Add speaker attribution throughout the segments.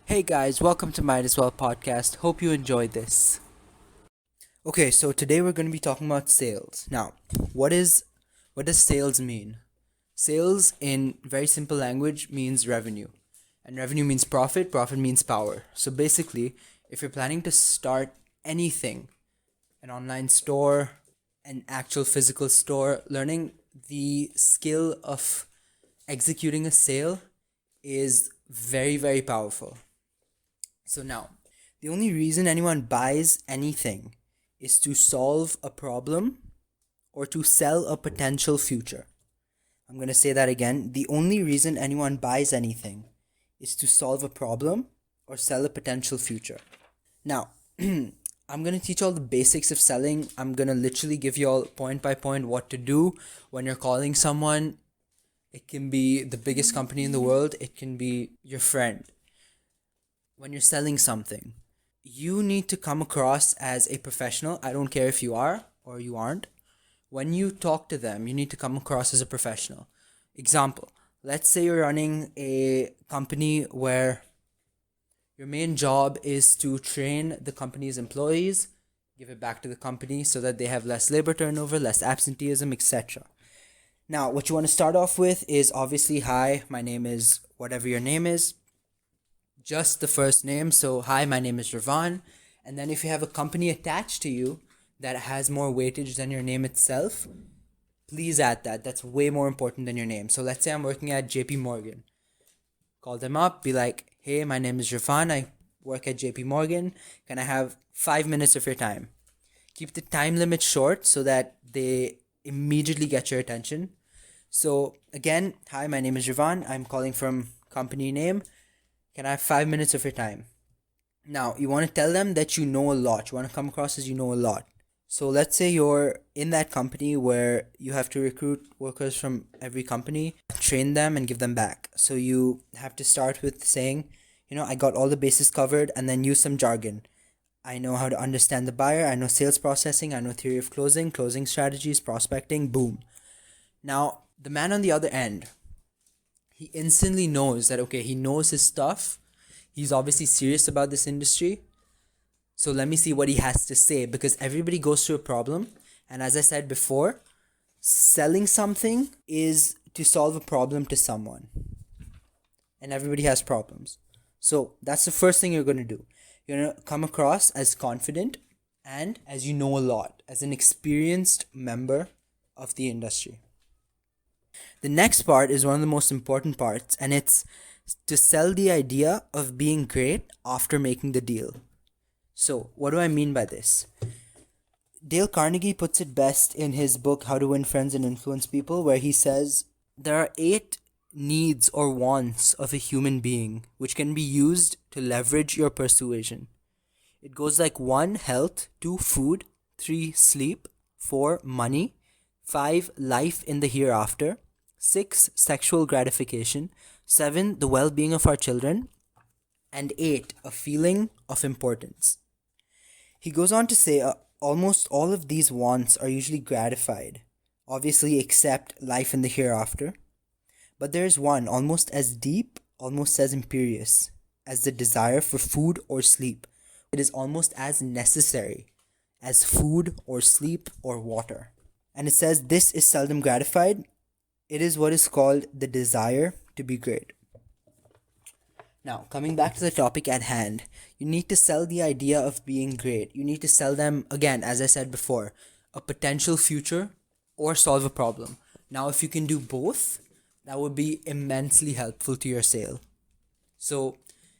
Speaker 1: Hey guys, welcome to Might As Well podcast. Hope you enjoyed this. Okay, so today we're going to be talking about sales. Now, what does sales mean? Sales in very simple language means revenue. And revenue means profit, profit means power. So basically, if you're planning to start anything, an online store, an actual physical store, learning the skill of executing a sale is very, very powerful. So now, the only reason anyone buys anything is to solve a problem or to sell a potential future. I'm going to say that again. The only reason anyone buys anything is to solve a problem or sell a potential future. Now, I'm going to teach all the basics of selling. I'm going to literally give you all point by point what to do when you're calling someone. It can be the biggest company in the world, it can be your friend. When you're selling something, you need to come across as a professional. I don't care if you are or you aren't. When you talk to them, you need to come across as a professional. Example, let's say you're running a company where your main job is to train the company's employees, give it back to the company so that they have less labor turnover, less absenteeism, etc. Now, what you want to start off with is obviously, hi, my name is whatever your name is, just the first name. So, hi, my name is Ravan. And then if you have a company attached to you that has more weightage than your name itself, please add that. That's way more important than your name. So, let's say I'm working at JP Morgan. Call them up, be like, hey, my name is Ravan. I work at JP Morgan. Can I have 5 minutes of your time? Keep the time limit short so that they immediately get your attention. So, again, hi, my name is Ravan. I'm calling from company name. Can I have 5 minutes of your time? Now, you want to tell them that you know a lot. You want to come across as you know a lot. So, let's say you're in that company where you have to recruit workers from every company, train them, and give them back. So, you have to start with saying, I got all the bases covered, and then use some jargon. I know how to understand the buyer. I know sales processing. I know theory of closing, closing strategies, prospecting, boom. Now, the man on the other end, he instantly knows that, okay, he knows his stuff. He's obviously serious about this industry. So let me see what he has to say, because everybody goes through a problem. And as I said before, selling something is to solve a problem to someone. And everybody has problems. So that's the first thing you're going to do. You're going to come across as confident and as you know a lot, as an experienced member of the industry. The next part is one of the most important parts, and it's to sell the idea of being great after making the deal. So, what do I mean by this? Dale Carnegie puts it best in his book, How to Win Friends and Influence People, where he says there are 8 needs or wants of a human being which can be used to leverage your persuasion. It goes like 1, health, 2, food, 3, sleep, 4, money, 5, life in the hereafter, 6, sexual gratification, 7, the well-being of our children, and 8, a feeling of importance. He goes on to say almost all of these wants are usually gratified, obviously except life in the hereafter. But there is one almost as deep, almost as imperious as the desire for food or sleep. It is almost as necessary as food or sleep or water. And it says this is seldom gratified. It is what is called the desire to be great. Now, coming back to the topic at hand, you need to sell the idea of being great. You need to sell them, again, as I said before, a potential future or solve a problem. Now, if you can do both, that would be immensely helpful to your sale. So,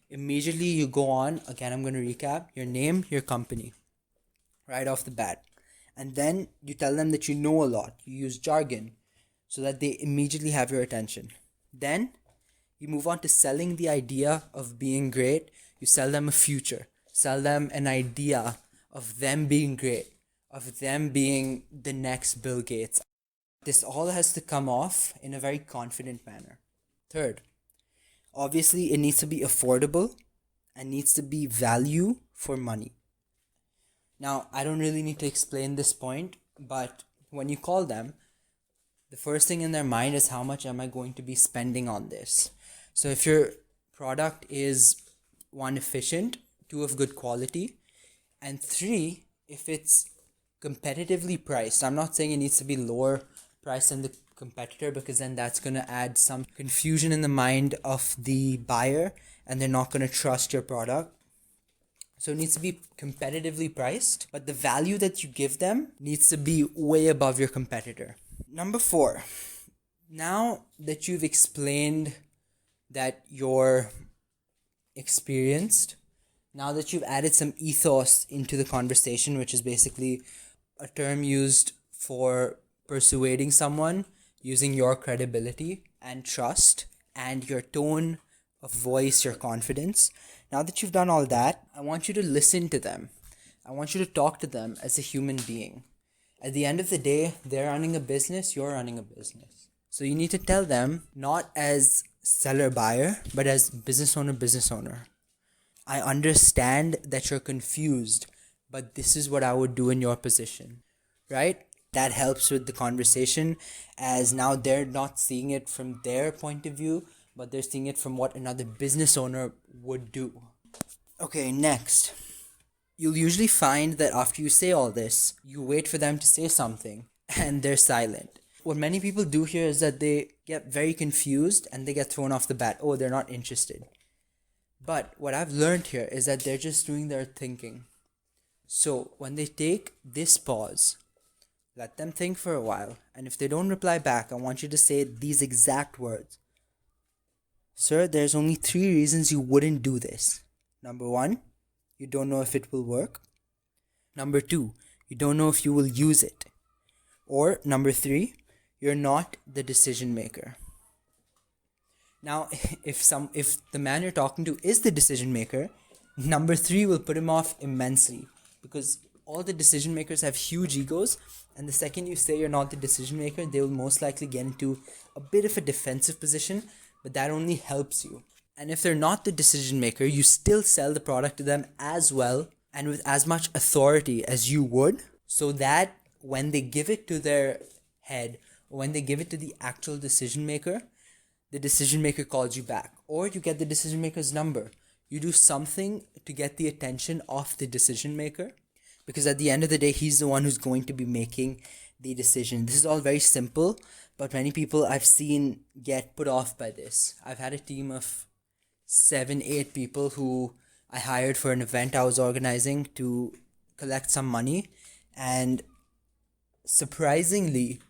Speaker 1: immediately you go on, again, I'm going to recap your name, your company, right off the bat. And then you tell them that you know a lot. You use jargon so that they immediately have your attention. Then you move on to selling the idea of being great. You sell them a future. Sell them an idea of them being great, of them being the next Bill Gates. This all has to come off in a very confident manner. Third, obviously it needs to be affordable and needs to be value for money. Now, I don't really need to explain this point, but when you call them, the first thing in their mind is how much am I going to be spending on this? So if your product is one, efficient, two, of good quality, and three, if it's competitively priced. I'm not saying it needs to be lower price than the competitor, because then that's going to add some confusion in the mind of the buyer and they're not going to trust your product. So it needs to be competitively priced, but the value that you give them needs to be way above your competitor. Number 4, now that you've explained that you're experienced, now that you've added some ethos into the conversation, which is basically a term used for persuading someone using your credibility and trust and your tone of voice, your confidence. Now that you've done all that, I want you to listen to them. I want you to talk to them as a human being. At the end of the day, they're running a business, you're running a business. So you need to tell them not as seller buyer, but as business owner. I understand that you're confused, but this is what I would do in your position, right? That helps with the conversation, as now they're not seeing it from their point of view, but they're seeing it from what another business owner would do. Okay, next. You'll usually find that after you say all this, you wait for them to say something and they're silent. What many people do here is that they get very confused and they get thrown off the bat. Oh, they're not interested. But what I've learned here is that they're just doing their thinking. So when they take this pause, let them think for a while. And if they don't reply back, I want you to say these exact words. Sir, there's only 3 reasons you wouldn't do this. Number 1, you don't know if it will work. Number 2, you don't know if you will use it. Or number 3, you're not the decision maker. Now, if the man you're talking to is the decision maker, number 3 will put him off immensely, because all the decision makers have huge egos, and the second you say you're not the decision maker, they will most likely get into a bit of a defensive position, but that only helps you. And if they're not the decision maker, you still sell the product to them as well and with as much authority as you would, so that when they give it to their head, or when they give it to the actual decision maker, the decision maker calls you back, or you get the decision maker's number. You do something to get the attention of the decision maker, because at the end of the day, he's the one who's going to be making the decision. This is all very simple, but many people I've seen get put off by this. I've had a team of 7-8 people who I hired for an event I was organizing to collect some money, and surprisingly,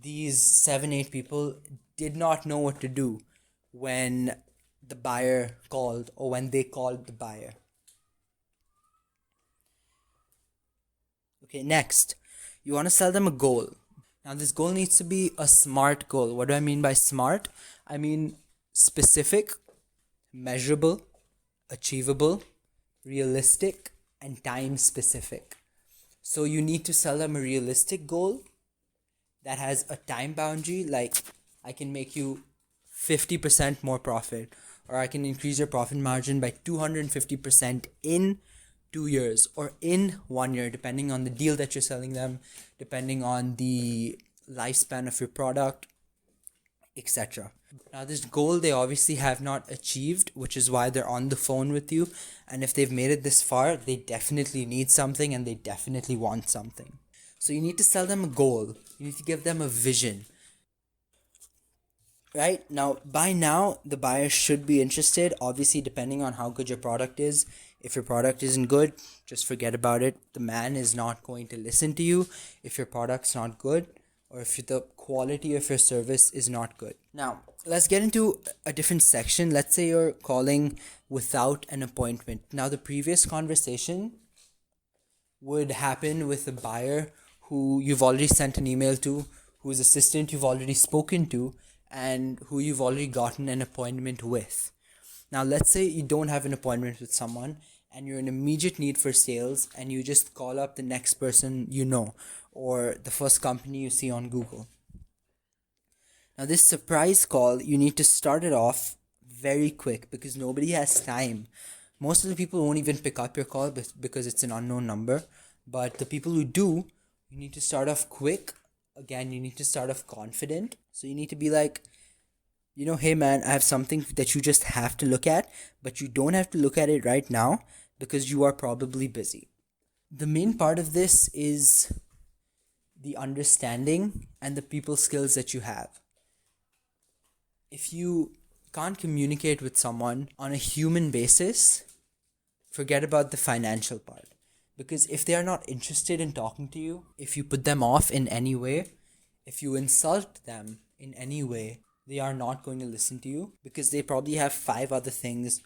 Speaker 1: these 7-8 people did not know what to do when the buyer called, or when they called the buyer. Okay, next, you want to sell them a goal. Now, this goal needs to be a SMART goal. What do I mean by SMART? I mean specific, measurable, achievable, realistic, and time specific. So you need to sell them a realistic goal that has a time boundary, like I can make you 50% more profit, or I can increase your profit margin by 250% in 2 years, or in 1 year, depending on the deal that you're selling them, depending on the lifespan of your product, etc. Now, this goal they obviously have not achieved, which is why they're on the phone with you. And if they've made it this far, they definitely need something and they definitely want something. So you need to sell them a goal. You need to give them a vision. Right? Now, by now, the buyer should be interested, obviously, depending on how good your product is. If your product isn't good, just forget about it. The man is not going to listen to you if your product's not good, or if the quality of your service is not good. Now, let's get into a different section. Let's say you're calling without an appointment. Now, the previous conversation would happen with a buyer who you've already sent an email to, whose assistant you've already spoken to, and who you've already gotten an appointment with. Now, let's say you don't have an appointment with someone and you're in immediate need for sales, and you just call up the next person you know, or the first company you see on Google. Now, this surprise call, you need to start it off very quick, because nobody has time. Most of the people won't even pick up your call because it's an unknown number. But the people who do, you need to start off quick. Again, you need to start off confident. So you need to be like, hey man, I have something that you just have to look at, but you don't have to look at it right now because you are probably busy. The main part of this is the understanding and the people skills that you have. If you can't communicate with someone on a human basis, forget about the financial part. Because if they are not interested in talking to you, if you put them off in any way, if you insult them in any way, they are not going to listen to you because they probably have five other things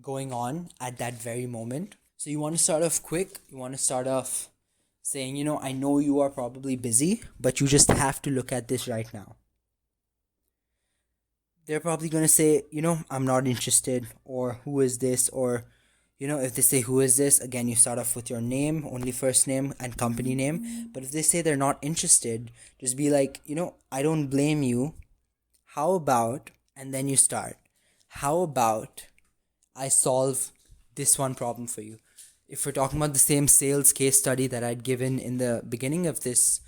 Speaker 1: going on at that very moment. So you want to start off quick. You want to start off saying, I know you are probably busy, but you just have to look at this right now. They're probably going to say, I'm not interested, or who is this, or, if they say, who is this, again, you start off with your name, only first name and company name. But if they say they're not interested, just be like, I don't blame you. How about, and then you start, how about I solve this one problem for you? If we're talking about the same sales case study that I'd given in the beginning of this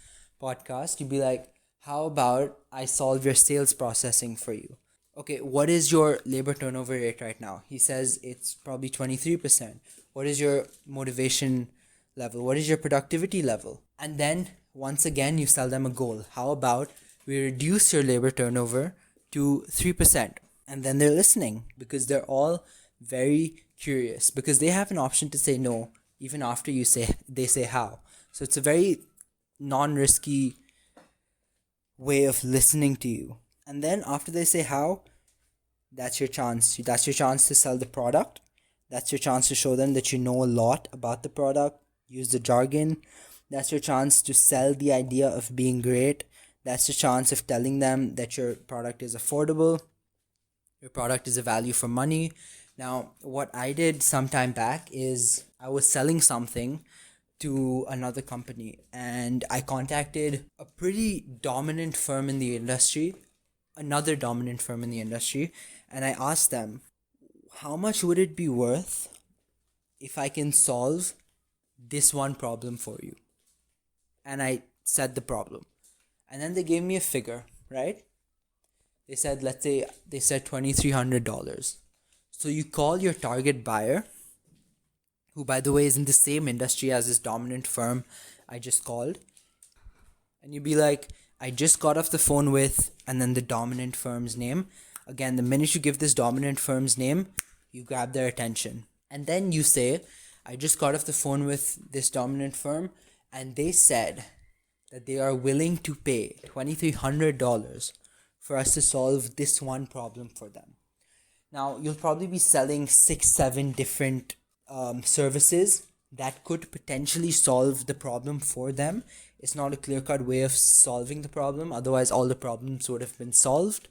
Speaker 1: podcast, you'd be like, how about I solve your sales processing for you? Okay, what is your labor turnover rate right now? He says it's probably 23%. What is your motivation level? What is your productivity level? And then once again, you sell them a goal. How about we reduce your labor turnover to 3%? And then they're listening because they're all very curious, because they have an option to say no even after they say how. So it's a very non-risky way of listening to you. And then after they say how, that's your chance. That's your chance to sell the product. That's your chance to show them that you know a lot about the product. Use the jargon. That's your chance to sell the idea of being great. That's your chance of telling them that your product is affordable. Your product is a value for money. Now, what I did some time back is I was selling something to another company, and I contacted a pretty dominant firm in the industry, another dominant firm in the industry, and I asked them, how much would it be worth if I can solve this one problem for you? And I said the problem. And then they gave me a figure, right? They said, $2,300. So you call your target buyer, who by the way is in the same industry as this dominant firm I just called, and you'd be like, I just got off the phone with, and then the dominant firm's name. Again, the minute you give this dominant firm's name, you grab their attention. And then you say, I just got off the phone with this dominant firm, and they said that they are willing to pay $2,300 for us to solve this one problem for them. Now, you'll probably be selling 6-7 different services that could potentially solve the problem for them. It's not a clear-cut way of solving the problem. Otherwise, all the problems would have been solved.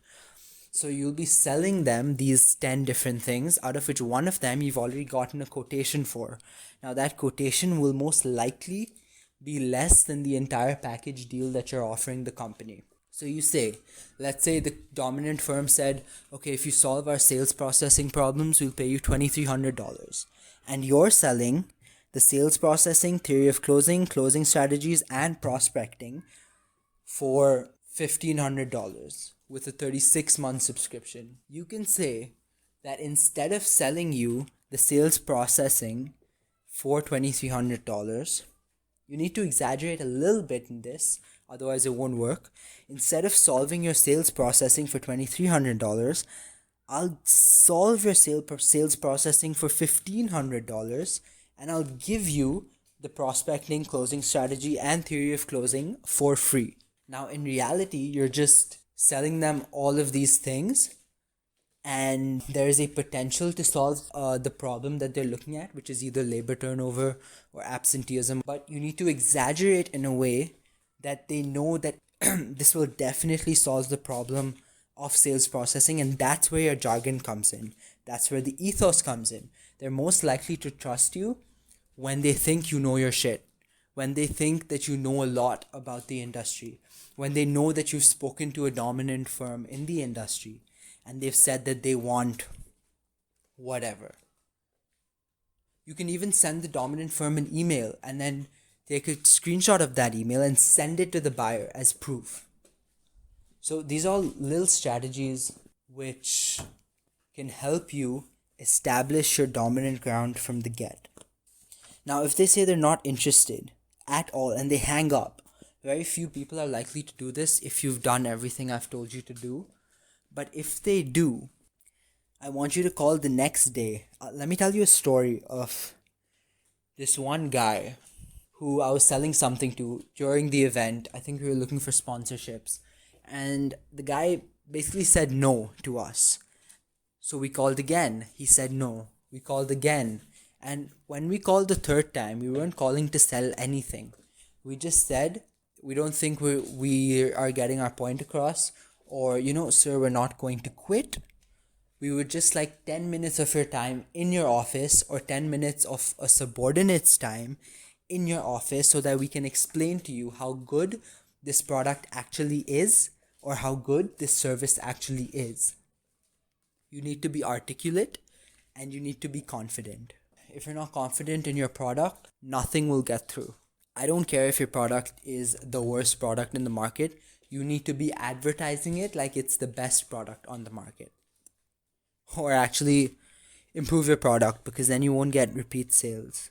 Speaker 1: So you'll be selling them these 10 different things, out of which one of them you've already gotten a quotation for. Now, that quotation will most likely be less than the entire package deal that you're offering the company. So you say, let's say the dominant firm said, okay, if you solve our sales processing problems, we'll pay you $2,300. And you're selling the sales processing, theory of closing, closing strategies, and prospecting for $1,500 with a 36-month subscription. You can say that instead of selling you the sales processing for $2,300, you need to exaggerate a little bit in this, otherwise it won't work. Instead of solving your sales processing for $2,300, I'll solve your sales processing for $1,500, and I'll give you the prospecting, closing strategy, and theory of closing for free. Now, in reality, you're just selling them all of these things, and there is a potential to solve the problem that they're looking at, which is either labor turnover or absenteeism. But you need to exaggerate in a way that they know that this will definitely solve the problem of sales processing, and that's where your jargon comes in. That's where the ethos comes in. They're most likely to trust you when they think you know your shit, when they think that you know a lot about the industry, when they know that you've spoken to a dominant firm in the industry and they've said that they want whatever. You can even send the dominant firm an email and then take a screenshot of that email and send it to the buyer as proof. So these are all little strategies which can help you establish your dominant ground from the get. Now, if they say they're not interested at all and they hang up, very few people are likely to do this if you've done everything I've told you to do. But if they do, I want you to call the next day. Let me tell you a story of this one guy who I was selling something to during the event. I think we were looking for sponsorships. And the guy basically said no to us. So we called again. He said no. We called again. And when we called the third time, we weren't calling to sell anything. We just said, we don't think we are getting our point across. Or, sir, we're not going to quit. We would just like 10 minutes of your time in your office or 10 minutes of a subordinate's time in your office so that we can explain to you how good this product actually is or how good this service actually is. You need to be articulate and you need to be confident. If you're not confident in your product, nothing will get through. I don't care if your product is the worst product in the market. You need to be advertising it like it's the best product on the market. Or actually improve your product, because then you won't get repeat sales.